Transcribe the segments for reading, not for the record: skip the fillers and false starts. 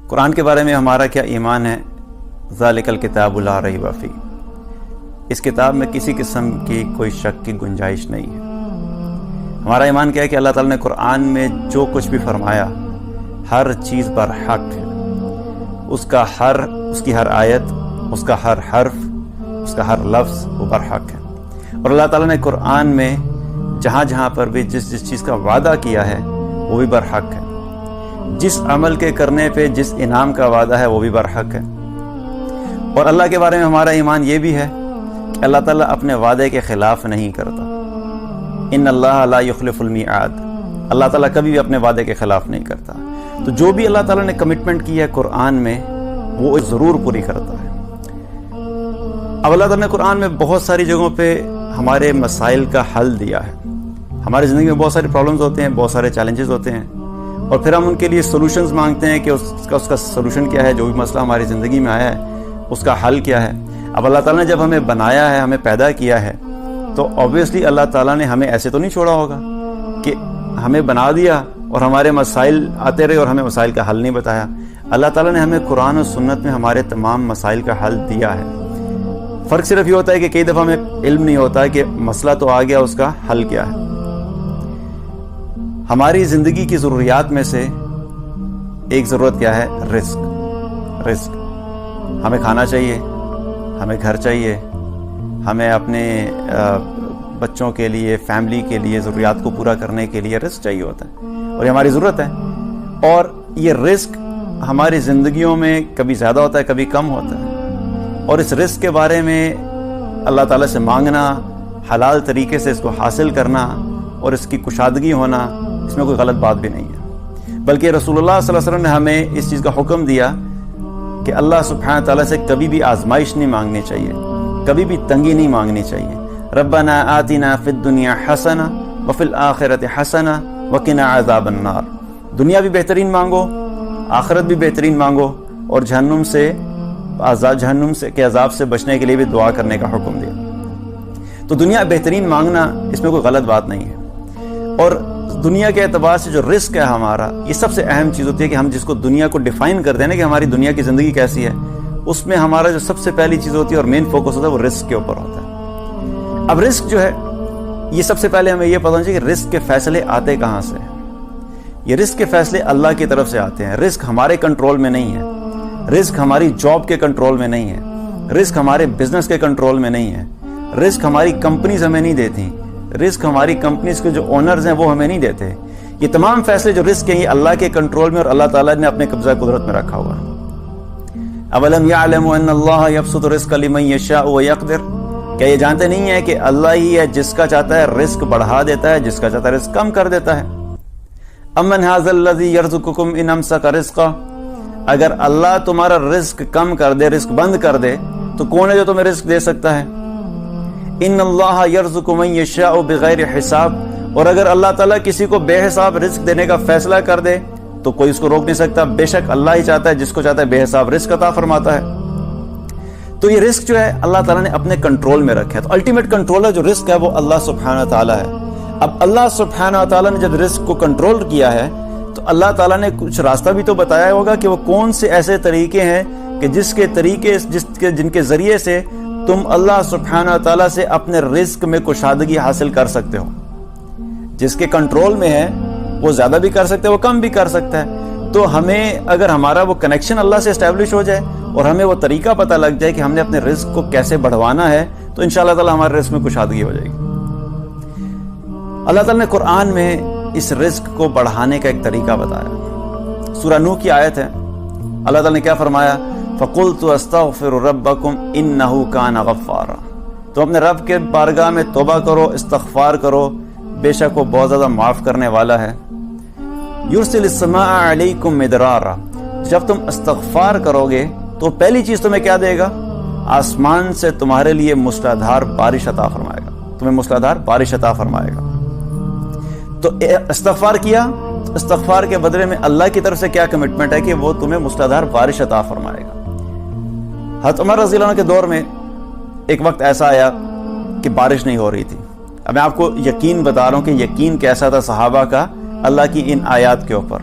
قرآن کے بارے میں ہمارا کیا ایمان ہے؟ ذالک الکتاب لا ریب فیہ، اس کتاب میں کسی قسم کی کوئی شک کی گنجائش نہیں ہے۔ ہمارا ایمان کیا ہے کہ اللہ تعالیٰ نے قرآن میں جو کچھ بھی فرمایا ہر چیز برحق ہے، اس کی ہر آیت، اس کا ہر حرف، اس کا ہر لفظ وہ برحق ہے۔ اور اللہ تعالیٰ نے قرآن میں جہاں جہاں پر بھی جس چیز کا وعدہ کیا ہے وہ بھی برحق ہے، جس عمل کے کرنے پہ جس انعام کا وعدہ ہے وہ بھی برحق ہے۔ اور اللہ کے بارے میں ہمارا ایمان یہ بھی ہے کہ اللہ تعالیٰ اپنے وعدے کے خلاف نہیں کرتا۔ ان اللہ لا یخلف المیعاد، اللہ تعالیٰ کبھی بھی اپنے وعدے کے خلاف نہیں کرتا۔ تو جو بھی اللہ تعالیٰ نے کمٹمنٹ کی ہے قرآن میں وہ ضرور پوری کرتا ہے۔ اب اللہ تعالیٰ نے قرآن میں بہت ساری جگہوں پہ ہمارے مسائل کا حل دیا ہے۔ ہماری زندگی میں بہت سارے پرابلمز ہوتے ہیں، بہت سارے چیلنجز ہوتے ہیں، اور پھر ہم ان کے لیے سولوشنز مانگتے ہیں کہ اس کا سولوشن کیا ہے، جو بھی مسئلہ ہماری زندگی میں آیا ہے اس کا حل کیا ہے۔ اب اللہ تعالیٰ نے جب ہمیں بنایا ہے، ہمیں پیدا کیا ہے، تو آبویسلی اللہ تعالیٰ نے ہمیں ایسے تو نہیں چھوڑا ہوگا کہ ہمیں بنا دیا اور ہمارے مسائل آتے رہے اور ہمیں مسائل کا حل نہیں بتایا۔ اللہ تعالیٰ نے ہمیں قرآن و سنت میں ہمارے تمام مسائل کا حل دیا ہے۔ فرق صرف یہ ہوتا ہے کہ کئی دفعہ ہمیں علم نہیں ہوتا ہے کہ مسئلہ تو آ گیا، اس کا حل کیا ہے۔ ہماری زندگی کی ضروریات میں سے ایک ضرورت کیا ہے؟ رزق۔ ہمیں کھانا چاہیے، ہمیں گھر چاہیے، ہمیں اپنے بچوں کے لیے، فیملی کے لیے ضروریات کو پورا کرنے کے لیے رزق چاہیے ہوتا ہے، اور یہ ہماری ضرورت ہے۔ اور یہ رزق ہماری زندگیوں میں کبھی زیادہ ہوتا ہے، کبھی کم ہوتا ہے، اور اس رزق کے بارے میں اللہ تعالیٰ سے مانگنا، حلال طریقے سے اس کو حاصل کرنا اور اس کی کشادگی ہونا، اس میں کوئی غلط بات بھی نہیں ہے۔ بلکہ رسول اللہ صلی اللہ علیہ وسلم نے ہمیں اس چیز کا حکم دیا کہ اللہ سبحانہ تعالیٰ سے کبھی بھی آزمائش نہیں مانگنی چاہیے، کبھی بھی تنگی نہیں مانگنی چاہیے۔ ربنا آتنا فی الدنیا حسنہ وفی الآخرۃ حسنہ وقنا عذاب النار، دنیا بھی بہترین مانگو، آخرت بھی بہترین مانگو، اور جہنم کے عذاب سے بچنے کے لیے بھی دعا کرنے کا حکم دیا۔ تو دنیا بہترین مانگنا اس میں کوئی غلط بات نہیں ہے۔ اور دنیا کے اعتبار سے جو رزق ہے ہمارا، یہ سب سے اہم چیز ہوتی ہے کہ ہم جس کو دنیا کو ڈیفائن کرتے ہیں نا کہ ہماری دنیا کی زندگی کیسی ہے، اس میں ہمارا جو سب سے پہلی چیز ہوتی ہے اور مین فوکس ہوتا ہے وہ رزق کے اوپر ہوتا ہے۔ اب رزق جو ہے، یہ سب سے پہلے ہمیں یہ پتہ ہونا چاہیے کہ رزق کے فیصلے آتے کہاں سے ہیں۔ یہ رزق کے فیصلے اللہ کی طرف سے آتے ہیں۔ رزق ہمارے کنٹرول میں نہیں ہے، رزق ہماری جاب کے کنٹرول میں نہیں ہے، رزق ہمارے بزنس کے کنٹرول میں نہیں ہے، رزق ہماری کمپنیز ہمیں نہیں دیتی، رزق ہماری کمپنیز کے جو اونرز ہیں وہ ہمیں نہیں دیتے۔ یہ تمام فیصلے جو رزق ہیں یہ اللہ کے کنٹرول میں اور اللہ تعالیٰ نے اپنے قبضہ قدرت میں رکھا ہوا ہے۔ اولم یعلموا ان اللہ یبسط الرزق لمن یشاء ویقدر، کیا یہ جانتے نہیں ہیں کہ اللہ ہی ہے جس کا چاہتا ہے رزق بڑھا دیتا ہے، جس کا چاہتا ہے رزق کم کر دیتا ہے۔ امن ھذا الذی یرزقکم ان امسک رزقہ، اگر اللہ تمہارا رزق کم کر دے، رزق بند کر دے، تو کون ہے جو تمہیں رزق دے سکتا ہے؟ ان اللہ یرزق من یشاء بغیر حساب، اور اگر اللہ تعالیٰ کسی کو بے حساب رزق دینے کا فیصلہ کر دے تو کوئی اس کو روک نہیں سکتا۔ بے شک اللہ ہی چاہتا ہے، جس کو چاہتا ہے بے حساب رزق عطا فرماتا ہے۔ تو یہ رزق جو ہے اللہ تعالیٰ نے اپنے کنٹرول میں رکھا ہے۔ تو الٹیمیٹ کنٹرولر جو رزق ہے وہ اللہ سبحانہ تعالیٰ ہے۔ اب اللہ سبحانہ تعالیٰ نے جب رزق کو کنٹرول کیا ہے تو اللہ تعالیٰ نے کچھ راستہ بھی تو بتایا ہوگا کہ وہ کون سے ایسے طریقے ہیں کہ جن کے ذریعے سے تم اللہ سبحانہ تعالیٰ سے اپنے رزق میں کشادگی حاصل کر سکتے ہو۔ جس کے کنٹرول میں ہے وہ زیادہ بھی کر سکتا ہے، وہ کم بھی کر سکتا ہے۔ تو ہمیں اگر ہمارا وہ کنیکشن اللہ سے اسٹیبلش ہو جائے اور ہمیں وہ طریقہ پتہ لگ جائے کہ ہم نے اپنے رزق کو کیسے بڑھوانا ہے، تو انشاءاللہ تعالیٰ ہمارے رزق میں کشادگی ہو جائے گی۔ اللہ تعالیٰ نے قرآن میں اس رزق کو بڑھانے کا ایک طریقہ بتایا۔ سورہ نوح کی آیت ہے، اللہ تعالیٰ نے کیا فرمایا؟ فَقُلْتُ أَسْتَغْفِرُ رَبَّكُمْ إِنَّهُ كَانَ غَفَّارًا، تو اپنے رب کے بارگاہ میں توبہ کرو، استغفار کرو، بے شک وہ بہت زیادہ معاف کرنے والا ہے۔ یرسل السماء علیکم مدرارا، جب تم استغفار کرو گے تو پہلی چیز تمہیں کیا دے گا؟ آسمان سے تمہارے لیے موسلادھار بارش عطا فرمائے گا، تمہیں موسلادھار بارش عطا فرمائے گا۔ تو استغفار کیا، استغفار کے بدلے میں اللہ کی طرف سے کیا کمٹمنٹ ہے کہ وہ تمہیں موسلادھار بارش عطا فرمائے گا۔ حضرت عمر رضی اللہ عنہ کے دور میں ایک وقت ایسا آیا کہ بارش نہیں ہو رہی تھی۔ اب میں آپ کو یقین بتا رہا ہوں کہ یقین کیسا تھا صحابہ کا اللہ کی ان آیات کے اوپر۔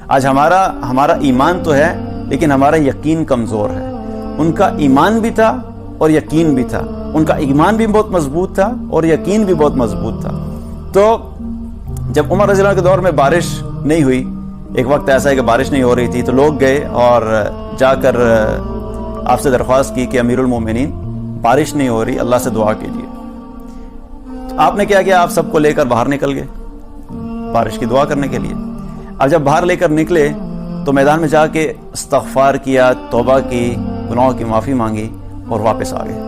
آج ہمارا ایمان تو ہے لیکن ہمارا یقین کمزور ہے. ان کا ایمان بھی تھا اور یقین بھی تھا. ان کا ایمان بھی بہت مضبوط تھا اور یقین بھی بہت مضبوط تھا. تو جب عمر رضی اللہ عنہ کے دور میں بارش نہیں ہوئی، ایک وقت ایسا ہے کہ بارش نہیں ہو رہی تھی، تو لوگ گئے اور جا کر آپ سے درخواست کی کہ امیر المومنین بارش نہیں ہو رہی، اللہ سے دعا کیجیے. تو آپ نے کیا کیا؟ آپ سب کو لے کر باہر نکل گئے بارش کی دعا کرنے کے لیے. اب جب باہر لے کر نکلے تو میدان میں جا کے استغفار کیا، توبہ کی، گناہوں کی معافی مانگی اور واپس آ گئے.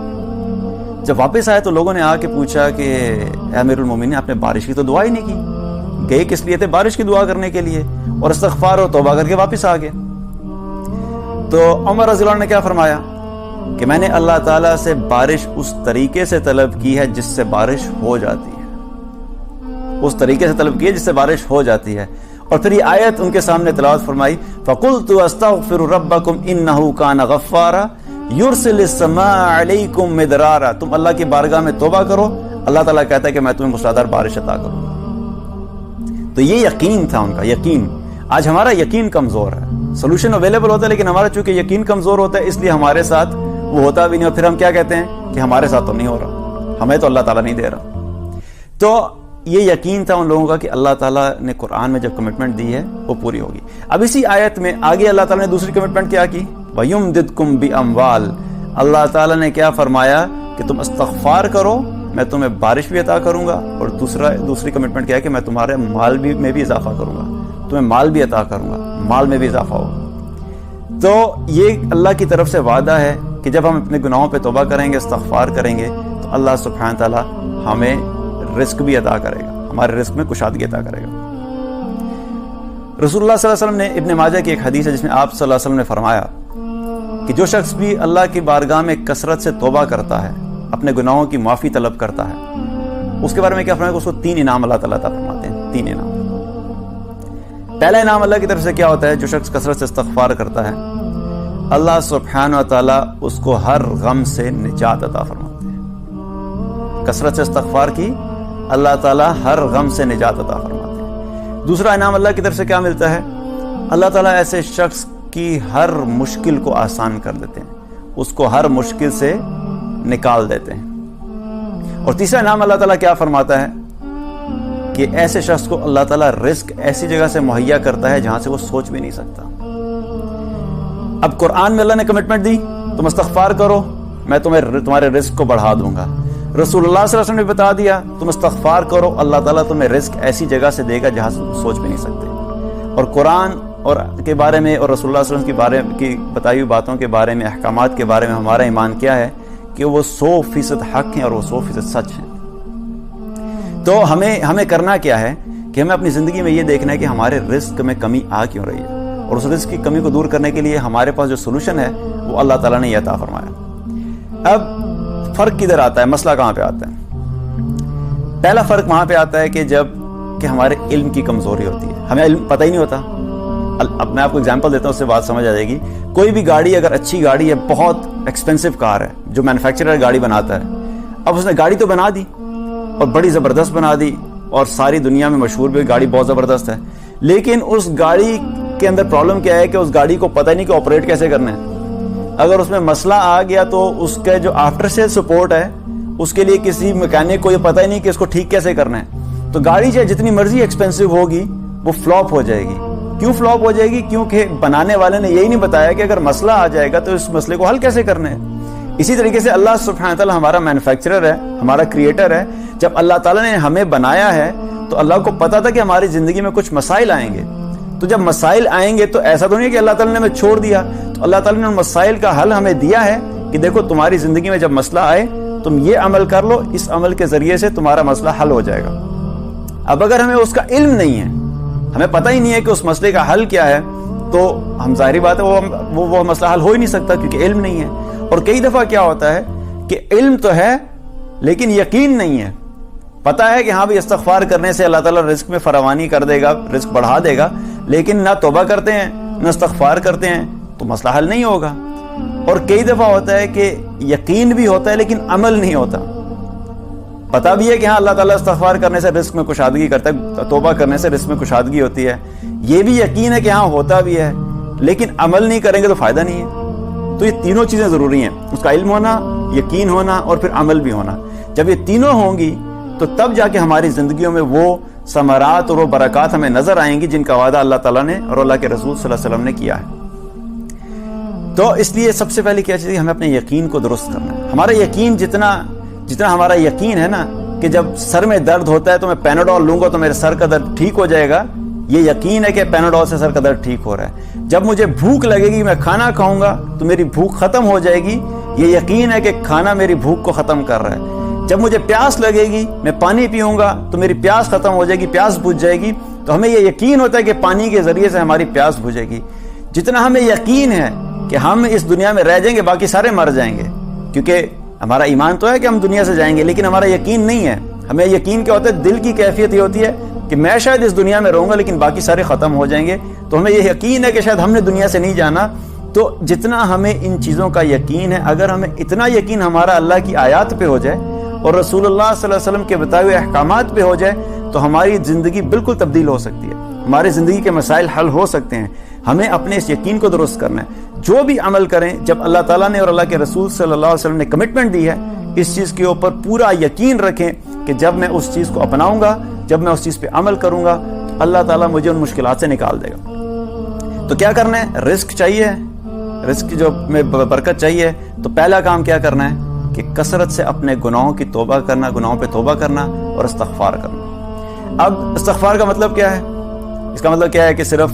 جب واپس آئے تو لوگوں نے آ کے پوچھا کہ اے امیر المومنین، آپ نے بارش کی تو دعا ہی نہیں کی، گئے کس لیے تھے؟ بارش کی دعا کرنے کے لیے، اور استغفار اور توبہ کر کے واپس آ گئے. تو عمر رضی اللہ عنہ نے کیا فرمایا کہ میں نے اللہ تعالیٰ سے بارش اس طریقے سے طلب کی ہے جس سے بارش ہو جاتی ہے، اس طریقے سے طلب کی ہے جس سے بارش ہو جاتی ہے. اور پھر یہ آیت ان کے سامنے تلاوت فرمائی، فَقُلْتُ أَسْتَغْفِرُ رَبَّكُمْ إِنَّهُ كَانَ غَفَّارًا يُرْسِلِ السَّمَاءَ عَلَيْكُمْ مِدْرَارًا. تم اللہ کی بارگاہ میں توبہ کرو، اللہ تعالیٰ کہتا ہے کہ میں تمہیں موسلادھار بارش عطا کروں. تو یہ یقین تھا ان کا، یقین. آج ہمارا یقین کمزور ہے. سولوشن اویلیبل ہوتا ہے لیکن ہمارا چونکہ یقین کمزور ہوتا ہے، اس لیے ہمارے ساتھ وہ ہوتا بھی نہیں، اور پھر ہم کیا کہتے ہیں کہ ہمارے ساتھ تو نہیں ہو رہا، ہمیں تو اللہ تعالیٰ نہیں دے رہا. تو یہ یقین تھا ان لوگوں کا کہ اللہ تعالیٰ نے قرآن میں جب کمٹمنٹ دی ہے وہ پوری ہوگی. اب اسی آیت میں آگے اللہ تعالیٰ نے دوسری کمٹمنٹ کیا کی؟ وَيُمْدِدْكُمْ بِأَمْوَالٍ. اللہ تعالیٰ نے کیا فرمایا کہ تم استغفار کرو، میں تمہیں بارش بھی عطا کروں گا، اور دوسری کمٹمنٹ کیا ہے کہ میں تمہارے مال میں بھی اضافہ کروں گا، تمہیں مال بھی عطا کروں گا، مال میں بھی اضافہ ہوگا. تو یہ اللہ کی طرف سے وعدہ ہے کہ جب ہم اپنے گناہوں پہ توبہ کریں گے، استغفار کریں گے، تو اللہ سبحانہ تعالیٰ ہمیں رزق بھی عطا کرے گا، ہمارے رزق میں کشادگی عطا کرے گا. رسول اللہ صلی اللہ علیہ وسلم نے، ابن ماجہ کی ایک حدیث ہے جس میں آپ صلی اللہ علیہ وسلم نے فرمایا کہ جو شخص بھی اللہ کی بارگاہ میں کثرت سے توبہ کرتا ہے، اپنے گناہوں کی معافی طلب کرتا ہے، اس کے بارے میں کیا فرمایا کہ اس کو 3 انعام اللہ تعالیٰ عطا فرماتے ہیں. 3 انعام. پہلا انعام اللہ کی طرف سے کیا ہوتا ہے؟ جو شخص کثرت سے استغفار کرتا ہے، اللہ سبحانہ و تعالیٰ اس کو ہر غم سے نجات عطا فرماتے ہیں. کثرت سے استغفار کی، اللہ تعالیٰ ہر غم سے نجات عطا فرماتے ہیں. دوسرا انعام اللہ کی طرف سے کیا ملتا ہے؟ اللہ تعالیٰ ایسے شخص کی ہر مشکل کو آسان کر دیتے ہیں، اس کو ہر مشکل سے نکال دیتے ہیں. اور تیسرا انعام اللہ تعالیٰ کیا فرماتا ہے کہ ایسے شخص کو اللہ تعالیٰ رزق ایسی جگہ سے مہیا کرتا ہے جہاں سے وہ سوچ بھی نہیں سکتا. اب قرآن میں اللہ نے کمٹمنٹ دی، تم استغفار کرو، میں تمہارے رزق کو بڑھا دوں گا. رسول اللہ صلی اللہ علیہ وسلم نے بتا دیا تم استغفار کرو، اللہ تعالیٰ تمہیں رزق ایسی جگہ سے دے گا جہاں سے تم سوچ بھی نہیں سکتے. اور قرآن اور کے بارے میں اور رسول اللہ صلی اللہ علیہ وسلم کے بارے کی بتائی ہوئی باتوں کے بارے میں، احکامات کے بارے میں ہمارا ایمان کیا ہے کہ وہ 100% حق ہیں اور وہ 100% سچ ہیں. تو ہمیں کرنا کیا ہے کہ ہمیں اپنی زندگی میں یہ دیکھنا ہے کہ ہمارے رزق میں کمی آ کیوں رہی ہے، اور اس رزق کی کمی کو دور کرنے کے لیے ہمارے پاس جو سولوشن ہے وہ اللہ تعالیٰ نے یہ عطا فرمایا. اب فرق کدھر آتا ہے؟ مسئلہ کہاں پہ آتا ہے؟ پہلا فرق وہاں پہ آتا ہے کہ ہمارے علم کی کمزوری ہوتی ہے، ہمیں علم پتہ ہی نہیں ہوتا. اب میں آپ کو اگزامپل دیتا ہوں، اس سے بات سمجھ آ جائے گی. کوئی بھی گاڑی اگر اچھی گاڑی ہے، بہت ایکسپینسو کار ہے، جو مینوفیکچرر گاڑی بناتا ہے، اب اس نے گاڑی تو بنا دی اور بڑی زبردست بنا دی اور ساری دنیا میں مشہور بھی گاڑی بہت زبردست ہے، لیکن اس گاڑی کے اندر پرابلم کیا ہے کہ اس گاڑی کو پتہ نہیں کہ آپریٹ کیسے کرنا ہے. اگر اس میں مسئلہ آ گیا تو اس کے جو آفٹر سیل سپورٹ ہے اس کے لیے کسی میکینک کو یہ پتہ ہی نہیں کہ اس کو ٹھیک کیسے کرنا ہے. تو گاڑی چاہے جتنی مرضی ایکسپینسو ہوگی وہ فلاپ ہو جائے گی. کیوں فلاپ ہو جائے گی؟ کیونکہ بنانے والے نے یہی نہیں بتایا کہ اگر مسئلہ آ جائے گا تو اس مسئلے کو حل کیسے کرنا ہے. اسی طریقے سے اللہ سبحانہ تعالیٰ ہمارا مینوفیکچرر ہے، ہمارا کریٹر ہے. جب اللہ تعالیٰ نے ہمیں بنایا ہے تو اللہ کو پتا تھا کہ ہماری زندگی میں کچھ مسائل آئیں گے. تو جب مسائل آئیں گے تو ایسا تو نہیں کہ اللہ تعالیٰ نے ہمیں چھوڑ دیا. تو اللہ تعالیٰ نے ان مسائل کا حل ہمیں دیا ہے کہ دیکھو تمہاری زندگی میں جب مسئلہ آئے تم یہ عمل کر لو، اس عمل کے ذریعے سے تمہارا مسئلہ حل ہو جائے گا. اب اگر ہمیں اس کا علم نہیں ہے، ہمیں پتہ ہی نہیں ہے کہ اس مسئلے کا حل کیا ہے، تو ہم ظاہری بات ہے وہ مسئلہ حل ہو ہی نہیں سکتا کیونکہ علم نہیں ہے. اور کئی دفعہ کیا ہوتا ہے کہ علم تو ہے لیکن یقین نہیں ہے. پتہ ہے کہ ہاں بھی استغفار کرنے سے اللہ تعالیٰ رزق میں فراوانی کر دے گا، رزق بڑھا دے گا، لیکن نہ توبہ کرتے ہیں نہ استغفار کرتے ہیں تو مسئلہ حل نہیں ہوگا. اور کئی دفعہ ہوتا ہے کہ یقین بھی ہوتا ہے لیکن عمل نہیں ہوتا. پتہ بھی ہے کہ ہاں اللہ تعالیٰ استغفار کرنے سے رزق میں کشادگی کرتا ہے، توبہ کرنے سے رزق میں کشادگی ہوتی ہے، یہ بھی یقین ہے کہ ہاں ہوتا بھی ہے، لیکن عمل نہیں کریں گے تو فائدہ نہیں ہے. تو یہ تینوں چیزیں ضروری ہیں, اس کا علم ہونا, یقین ہونا اور پھر عمل بھی ہونا. جب یہ تینوں ہوں گی تو تب جا کے ہماری زندگیوں میں وہ ثمرات اور وہ برکات ہمیں نظر آئیں گی جن کا وعدہ اللہ تعالیٰ نے اور اللہ کے رسول صلی اللہ علیہ وسلم نے کیا ہے. تو اس لیے سب سے پہلے کیا چیز ہے, ہمیں اپنے یقین کو درست کرنا ہے. ہمارا یقین جتنا ہمارا یقین ہے نا کہ جب سر میں درد ہوتا ہے تو میں پیناڈول لوں گا تو میرے سر کا درد ٹھیک ہو جائے گا, یہ یقین ہے کہ پیناڈول سے سر کا درد ٹھیک ہو رہا ہے. جب مجھے بھوک لگے گی, میں کھانا کھاؤں گا تو میری بھوک ختم ہو جائے گی, یہ یقین ہے کہ کھانا میری بھوک کو ختم کر رہا ہے. جب مجھے پیاس لگے گی, میں پانی پیوں گا تو میری پیاس ختم ہو جائے گی, پیاس بجھ جائے گی. تو ہمیں یہ یقین ہوتا ہے کہ پانی کے ذریعے سے ہماری پیاس بجھے گی. جتنا ہمیں یقین ہے کہ ہم اس دنیا میں رہ جائیں گے, باقی سارے مر جائیں گے, کیونکہ ہمارا ایمان تو ہے کہ ہم دنیا سے جائیں گے, لیکن ہمارا یقین نہیں ہے. ہمیں یقین کیا ہوتا ہے, دل کی کیفیت یہ ہوتی ہے کہ میں شاید اس دنیا میں رہوں گا لیکن باقی سارے ختم ہو جائیں گے. تو ہمیں یہ یقین ہے کہ شاید ہم نے دنیا سے نہیں جانا. تو جتنا ہمیں ان چیزوں کا یقین ہے, اگر ہمیں اتنا یقین ہمارا اللہ کی آیات پہ ہو جائے اور رسول اللہ صلی اللہ علیہ وسلم کے بتائے ہوئے احکامات پہ ہو جائے تو ہماری زندگی بالکل تبدیل ہو سکتی ہے, ہماری زندگی کے مسائل حل ہو سکتے ہیں. ہمیں اپنے اس یقین کو درست کرنا ہے. جو بھی عمل کریں, جب اللہ تعالیٰ نے اور اللہ کے رسول صلی اللہ علیہ وسلم نے کمٹمنٹ دی ہے, اس چیز کے اوپر پورا یقین رکھیں کہ جب میں اس چیز کو اپناؤں گا, جب میں اس چیز پہ عمل کروں گا تو اللہ تعالیٰ مجھے ان مشکلات سے نکال دے گا. تو کیا کرنا ہے, رزق چاہیے, رزق کی جو میں برکت چاہیے, تو پہلا کام کیا کرنا ہے کہ کثرت سے اپنے گناہوں کی توبہ کرنا, گناہوں پہ توبہ کرنا اور استغفار کرنا. اب استغفار کا مطلب کیا ہے؟ اس کا مطلب کیا ہے کہ صرف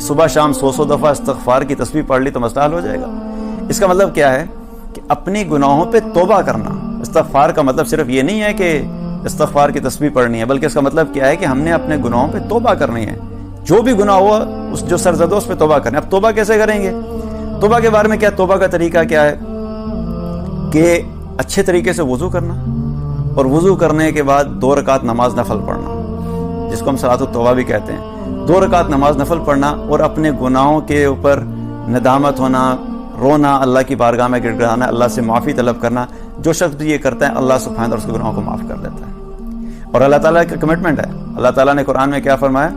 صبح شام 100 دفعہ استغفار کی تسبیح پڑھ لی تو مسئلہ حل ہو جائے گا؟ اس کا مطلب کیا ہے کہ اپنی گناہوں پہ توبہ کرنا. استغفار کا مطلب صرف یہ نہیں ہے کہ استغفار کی تسبیح پڑھنی ہے, بلکہ اس کا مطلب کیا ہے کہ ہم نے اپنے گناہوں پہ توبہ کرنی ہے. جو بھی گناہ ہوا, اس جو سرزد ہو اس پہ توبہ کرنا ہے. اب توبہ کیسے کریں گے؟ توبہ کے بارے میں کیا, توبہ کا طریقہ کیا ہے کہ اچھے طریقے سے وضو کرنا, اور وضو کرنے کے بعد 2 رکعت نماز نفل پڑھنا, جس کو ہم صلاۃ التوبہ بھی کہتے ہیں. 2 رکعت نماز نفل پڑھنا اور اپنے گناہوں کے اوپر ندامت ہونا, رونا, اللہ کی بارگاہ میں گڑ گڑانا, اللہ سے معافی طلب کرنا. جو شخص بھی یہ کرتا ہے اللہ سبحانہ اور اس کے گناہوں کو معاف کر دیتا ہے. اور اللہ تعالیٰ کا کمٹمنٹ ہے. اللہ تعالیٰ نے قرآن میں کیا فرمایا,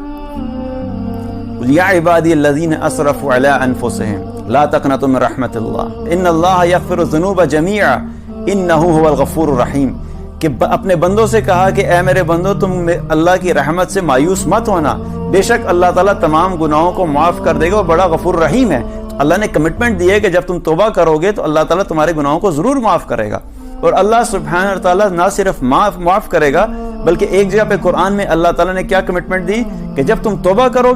یا عبادی الذین اسرفوا علی انفسہم لا تقنطوا من رحمت اللہ ان اللہ یغفر الذنوب جمیعا انہ هو الغفور الرحیم. کہ اپنے بندوں سے کہا کہ اے میرے بندو, تم اللہ کی رحمت سے مایوس مت ہونا, بے شک اللہ تعالیٰ تمام گناہوں کو معاف کر دے گا اور بڑا غفور رحیم ہے. اللہ نے کمٹمنٹ دی ہے کہ جب تم توبہ کرو گے تو اللہ تعالیٰ تمہارے گناہوں کو ضرور معاف کرے گا. اور اللہ سبحانہ تعالیٰ نہ صرف معاف کرے گا, بلکہ ایک جگہ پہ قرآن میں اللہ تعالیٰ نے کیا کمٹمنٹ دی کہ جب تم توبہ کرو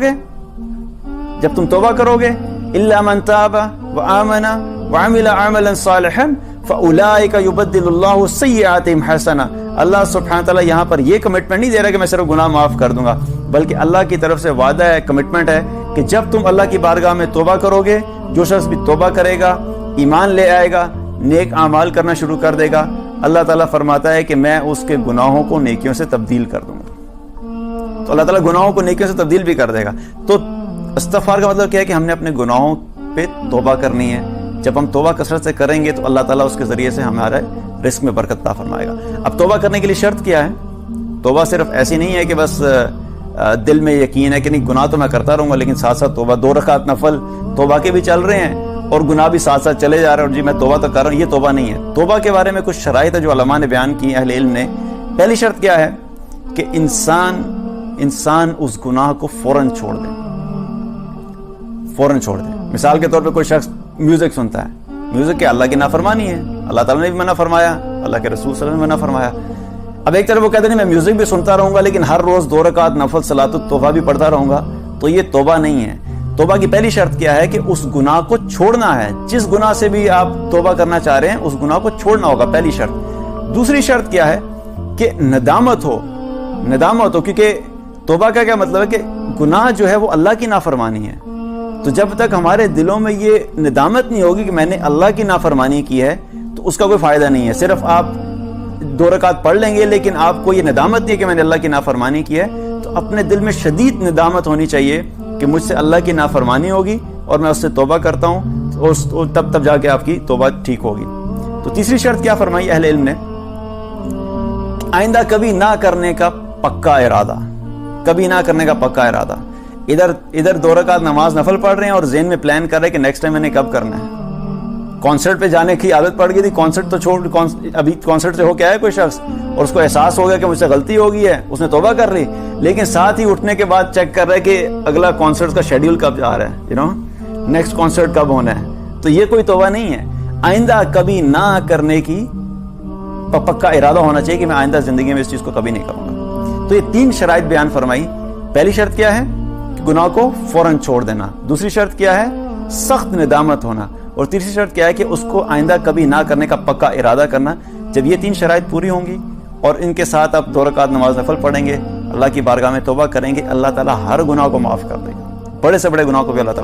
گے الا من تاب وآمن وعمل عملا صالحا فاولئک یبدل اللہ سیئاتہم حسنا. اللہ سبحانہ تعالیٰ یہاں پر یہ کمٹمنٹ نہیں دے رہا کہ میں صرف گناہ معاف کر دوں گا, بلکہ اللہ کی طرف سے وعدہ ہے, کمٹمنٹ ہے کہ جب تم اللہ کی بارگاہ میں توبہ کرو گے, جو شخص بھی توبہ کرے گا, ایمان لے آئے گا, نیک اعمال کرنا شروع کر دے گا, اللہ تعالیٰ فرماتا ہے کہ میں اس کے گناہوں کو نیکیوں سے تبدیل کر دوں گا. تو اللہ تعالیٰ گناہوں کو نیکیوں سے تبدیل بھی کر دے گا. تو استغفار کا مطلب کیا ہے کہ ہم نے اپنے گناہوں پہ توبہ کرنی ہے. جب ہم توبہ کثرت سے کریں گے تو اللہ تعالیٰ اس کے ذریعے سے ہمارے رزق میں برکت عطا فرمائے گا. اب توبہ کرنے کے لیے شرط کیا ہے؟ توبہ صرف ایسی نہیں ہے کہ بس دل میں یقین ہے کہ نہیں گناہ تو میں کرتا رہوں گا, لیکن ساتھ ساتھ توبہ 2 رکعت نفل توبہ کے بھی چل رہے ہیں اور گناہ بھی ساتھ ساتھ چلے جا رہے ہیں اور جی میں توبہ تو کر رہا ہوں, یہ توبہ نہیں ہے. توبہ کے بارے میں کچھ شرائط ہے جو علماء نے بیان کی, اہل علم نے. پہلی شرط کیا ہے کہ انسان اس گناہ کو فوراً چھوڑ دے. مثال کے طور پہ کوئی شخص میوزک سنتا ہے, میوزک کیا اللہ کی نافرمانی ہے, اللہ تعالیٰ نے بھی منع فرمایا, اللہ کے رسول صلی اللہ علیہ وسلم نے منع فرمایا. اب ایک طرف وہ کہتے ہیں میں میوزک بھی سنتا رہوں گا لیکن ہر روز 2 رکعت نفل صلاۃ التوبہ بھی پڑھتا رہوں گا, تو یہ توبہ نہیں ہے. توبہ کی پہلی شرط کیا ہے کہ اس گناہ کو چھوڑنا ہے. جس گناہ سے بھی آپ توبہ کرنا چاہ رہے ہیں اس گناہ کو چھوڑنا ہوگا, پہلی شرط. دوسری شرط کیا ہے کہ ندامت ہو, کیونکہ توبہ کا کیا مطلب ہے کہ گناہ جو ہے وہ اللہ کی نافرمانی ہے. تو جب تک ہمارے دلوں میں یہ ندامت نہیں ہوگی کہ میں نے اللہ کی نافرمانی کی ہے تو اس کا کوئی فائدہ نہیں ہے. صرف آپ 2 رکعت پڑھ لیں گے لیکن آپ کو یہ ندامت نہیں ہے کہ میں نے اللہ کی نافرمانی کی ہے, تو اپنے دل میں شدید ندامت ہونی چاہیے کہ مجھ سے اللہ کی نافرمانی ہوگی اور میں اس سے توبہ کرتا ہوں, اور تب جا کے آپ کی توبہ ٹھیک ہوگی. تو تیسری شرط کیا فرمائی اہل علم نے, آئندہ کبھی نہ کرنے کا پکا ارادہ. ادھر 2 رکعت نماز نفل پڑھ رہے ہیں اور ذہن میں پلان کر رہے ہیں کہ نیکسٹ ٹائم میں نے کب کرنا ہے. کانسرٹ پہ جانے کی عادت پڑ گئی تھی, کانسرٹ تو چھوڑ, ابھی کانسرٹ سے ہو کے آیا کوئی شخص اور اس کو احساس ہو گیا کہ مجھ سے غلطی ہو گئی ہے, اس نے توبہ کر لی, لیکن ساتھ ہی اٹھنے کے بعد چیک کر رہا ہے کہ اگلا کانسرٹ کا شیڈیول کب آ رہا ہے, نیکسٹ کانسرٹ کب ہونا ہے. تو یہ کوئی توبہ نہیں ہے. آئندہ کبھی نہ کرنے کی پکا ارادہ ہونا چاہیے کہ میں آئندہ زندگی میں اس چیز کو کبھی نہیں کروں گا. تو یہ 3 شرائط بیان فرمائی. پہلی شرط کیا ہے؟ کہ گناہ کو فوراً چھوڑ دینا. دوسری شرط کیا ہے؟ سخت ندامت ہونا. اور تیسری شرط کیا ہے؟ کہ اس کو آئندہ کبھی نہ کرنے کا پکا ارادہ کرنا. جب یہ 3 شرائط پوری ہوں گی اور ان کے ساتھ آپ 2 رکعت نماز نفل پڑھیں گے, اللہ کی بارگاہ میں توبہ کریں گے, اللہ تعالیٰ ہر گناہ کو معاف کر دے گا. بڑے سے بڑے گناہ کو بھی اللہ تعالیٰ